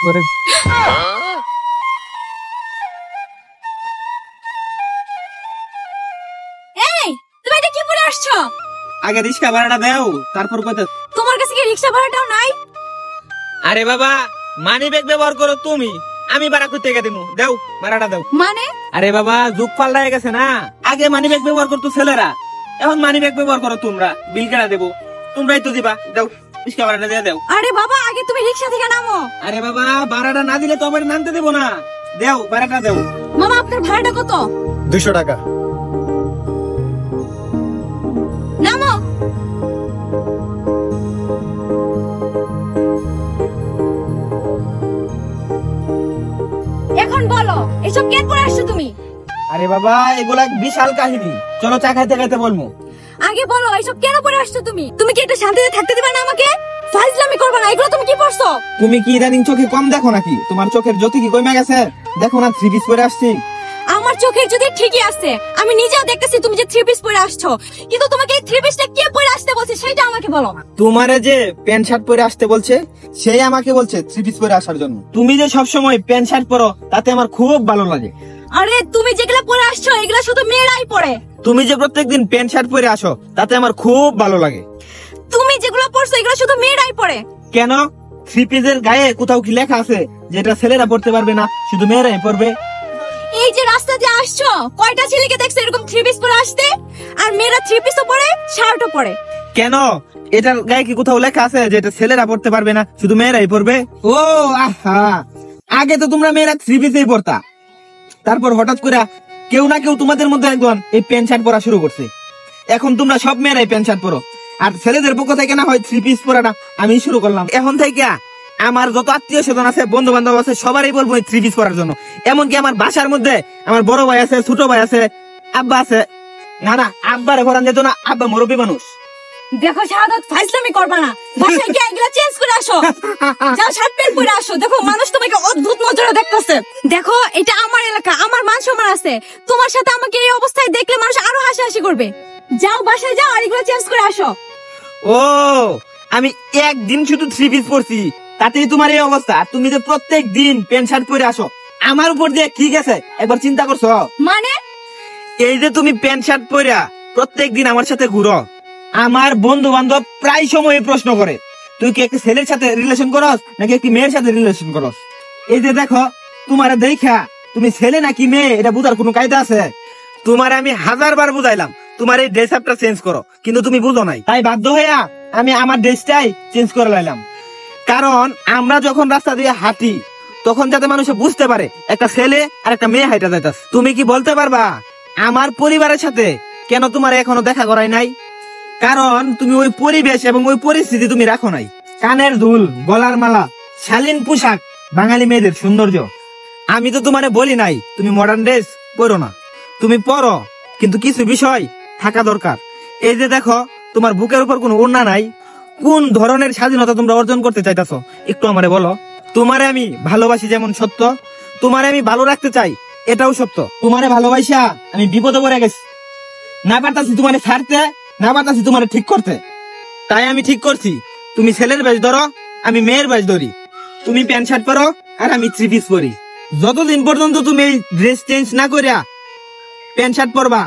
এই তুমি এটা কি পরে আসছো? আগে রিক্সা ভাড়াটা দাও, তারপর কথা। তোমার কাছে কি রিক্সা ভাড়াটাও নাই? আরে বাবা, মানি ব্যাগ ব্যবহার করো তুমি, আমি ভাড়া করতে গিয়ে দেবো। দাও ভাড়াটা দাও। মানে আরে বাবা, যুগ পাল্টায় গেছে না। আগে মানি ব্যাগ ব্যবহার করতো ছেলেরা, এখন মানি ব্যাগ ব্যবহার করো তোমরা। বিল কেনা দেবো, তোমরাই তো দিবা। দাও রিক্সা ভাড়াটা দিয়ে দাও। আরে বাবা, আগে তুমি রিক্সা থেকে নামো। আরে বাবা, ভাড়াটা না দিলে তো আবার নামতে দেবো না। দাও ভাড়াটা দাও। মামা, আপনার ভাড়াটা কত? 200 টাকা। নামো। এখন বলো, এসব কেন পরে আসছো তুমি? আরে বাবা, এগুলা বিশাল কাহিনী, চলো চা খাইতে খাইতে বলবো। আগে বলো, এসব কেন পরে আসছো তুমি? তুমি কি একটু শান্তিতে থাকতে দিবে না আমাকে? ফাজলামি করবে না, এগুলো তুমি কি পড়ছো? তুমি কি ইদানিং চোখে কম দেখো নাকি? তোমার চোখের জ্যোতি কি কমে গেছে? দেখো না 3 পিস পরে আসছি। আমার চোখের যদি ঠিকই আছে, আমি নিজেও দেখতেছি তুমি যে 3 পিস পরে আসছো, কিন্তু তোমাকে এই 3 পিসটা কে পরে আসতে বলছে সেটা আমাকে বলো না। তোমারে যে প্যান্ট শার্ট পরে আসতে বলছে, সেই আমাকে বলছে 3 পিস পরে আসার জন্য। তুমি যে সব সময় প্যান্ট শার্ট পরো, তাতে আমার খুব ভালো লাগে। আরে তুমি যেগুলা পরে আসছো এগুলা শুধু মেয়েরাই পরে। তুমি যে প্রত্যেকদিন প্যান্ট শার্ট পরে আসো, তাতে আমার খুব ভালো লাগে। তুমি যেগুলো পরছো এগুলা শুধু মেয়েরাই পরে। কেন? 3 পিসের গায়ে কোথাও কি লেখা আছে যেটা ছেলেরা পড়তে পারবে না, শুধু মেয়েরাই পরবে? এই যে রাস্তা দিয়ে আসছো, কয়টা ছেলেকে দেখছো এরকম 3 পিস পরে আসতে? আর মেয়েরা 3 পিসও পরে, শার্টও পরে। কেন? এটার গায়ে কি কোথাও লেখা আছে যে এটা ছেলেরা পড়তে পারবে না, শুধু মেয়েরাই পরবে? ও আহা, আগে তো তোমরা মেয়েরা 3 পিসেই পরতা, তারপর হঠাৎ করে কেউ না কেউ তোমাদের মধ্যে একজন এই প্যান্ট শার্ট পরা শুরু করছে। এখন তোমরা সব মেয়েরাই প্যান্ট শার্ট পরো, আর ছেলেদের পক্ষ থেকে না হয় 3 পিস পরাটা আমি শুরু করলাম। এখন থেকে আমার যত আত্মীয় স্বজন আছে, বন্ধু বান্ধব আছে, সবারই বলবো 3 পিস পরার জন্য। এমনকি আমার বাসার মধ্যে আমার বড় ভাই আছে, ছোট ভাই আছে, আব্বা আছে। না না, আব্বারে পরান যেত না, আব্বা মুরব্বী মানুষ। দেখো শাহাদাত, ফাজলামি করবা না, বাসায় গিয়ে এগুলা চেঞ্জ করে আসো। যাও শার্ট প্যান্ট পরে আসো, দেখো মানুষ তোমাকে অদ্ভুত নজরে দেখতেছে। দেখো এটা আমার এলাকা, আমার মান সম্মান আছে, তোমার সাথে আমাকে এই অবস্থায় দেখলে মানুষ আরো হাসাহাসি করবে। যাও বাসায় যাও, আর এগুলা চেঞ্জ করে আসো। ও, আমি একদিন শুধু 3 পিস পরছি, তাতেই তোমার এই অবস্থা? তুমি যে প্রত্যেক দিন প্যান্ট শার্ট পরে আসো, আমার উপর দিয়ে কি গেছে একবার চিন্তা করছো? মানে এই যে তুমি প্যান্ট শার্ট পরে প্রত্যেক দিন আমার সাথে ঘুরো, আমার বন্ধু বান্ধব প্রায় সময় প্রশ্ন করে তুই কি একটা ছেলের সাথে রিলেশন করস নাকি একটি মেয়ের সাথে রিলেশন করস। এই যে দেখো, তোমার দেখা তুমি ছেলে নাকি মেয়ে এটা বুঝার কোনো কায়দা আছে? তোমার আমি 1000 বার বুঝাইলাম তোমার এই ড্রেস আপটা চেঞ্জ করো, কিন্তু তুমি বুঝো নাই। তাই বাধ্য হইয়া আমি আমার ড্রেসটাই চেঞ্জ করে লাইলাম। কারণ আমরা যখন রাস্তা দিয়ে হাঁটি, তখন যাতে মানুষ বুঝতে পারে একটা ছেলে আর একটা মেয়ে হাইটা যাইতাছে। তুমি কি বলতে পারবা আমার পরিবারের সাথে কেন তোমার এখনো দেখা করাই নাই? কারণ তুমি ওই পরিবেশ এবং ওই পরিস্থিতি তুমি রাখো নাই। কানের দুল, গলার মালা, শালীন পোশাক বাঙালি মেয়েদের সৌন্দর্য। আমি তো তোমারে বলি নাই তুমি মডার্ন ড্রেস পরো না, তুমি পরো, কিন্তু কিছু বিষয় থাকা দরকার। এই যে দেখো, তোমার বুকের উপর কোনো ওড়না নাই। কোন ধরনের স্বাধীনতা তোমরা অর্জন করতে চাইতাছো একটু আমারে বলো। তোমারে আমি ভালোবাসি যেমন সত্য, তোমারে আমি ভালো রাখতে চাই এটাও সত্য। তোমারে ভালোবাসা আমি বিপদে পড়ে গেছি, না পারতাছি তোমারে ছাড়তে, না পারতাছি তোমারে ঠিক করতে। তাই আমি ঠিক করছি, তুমি ছেলের বেশ ধরো, আমি মেয়ের বেশ ধরি। তুমি প্যান্ট শার্ট পরো আর আমি 3 পিস পরি। যতদিন পর্যন্ত তুমি এই ড্রেস চেঞ্জ না করিয়া প্যান্ট শার্ট পরবা,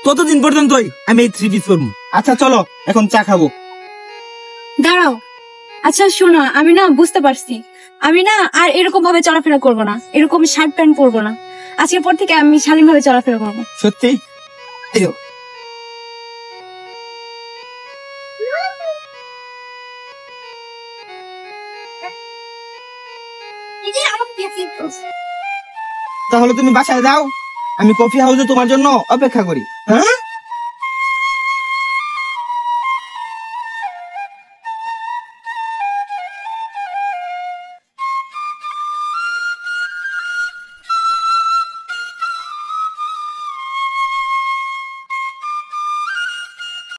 ততদিন পর্যন্তই আমি এই 3 পিস পরবো। আচ্ছা চলো এখন চা খাবো। দাঁড়াও, আচ্ছা শোনো, আমি না বুঝতে পারছি, আমি না আর এরকম ভাবে চলাফেরা করবো না, এরকম শার্ট প্যান্ট পরবো না। আজকের পর থেকে আমি স্বাধীন ভাবে চলাফেরা করবো। সত্যি? এই তাহলে তুমি বাসায় যাও, আমি কফি হাউসে তোমার জন্য অপেক্ষা করি। হ্যাঁ?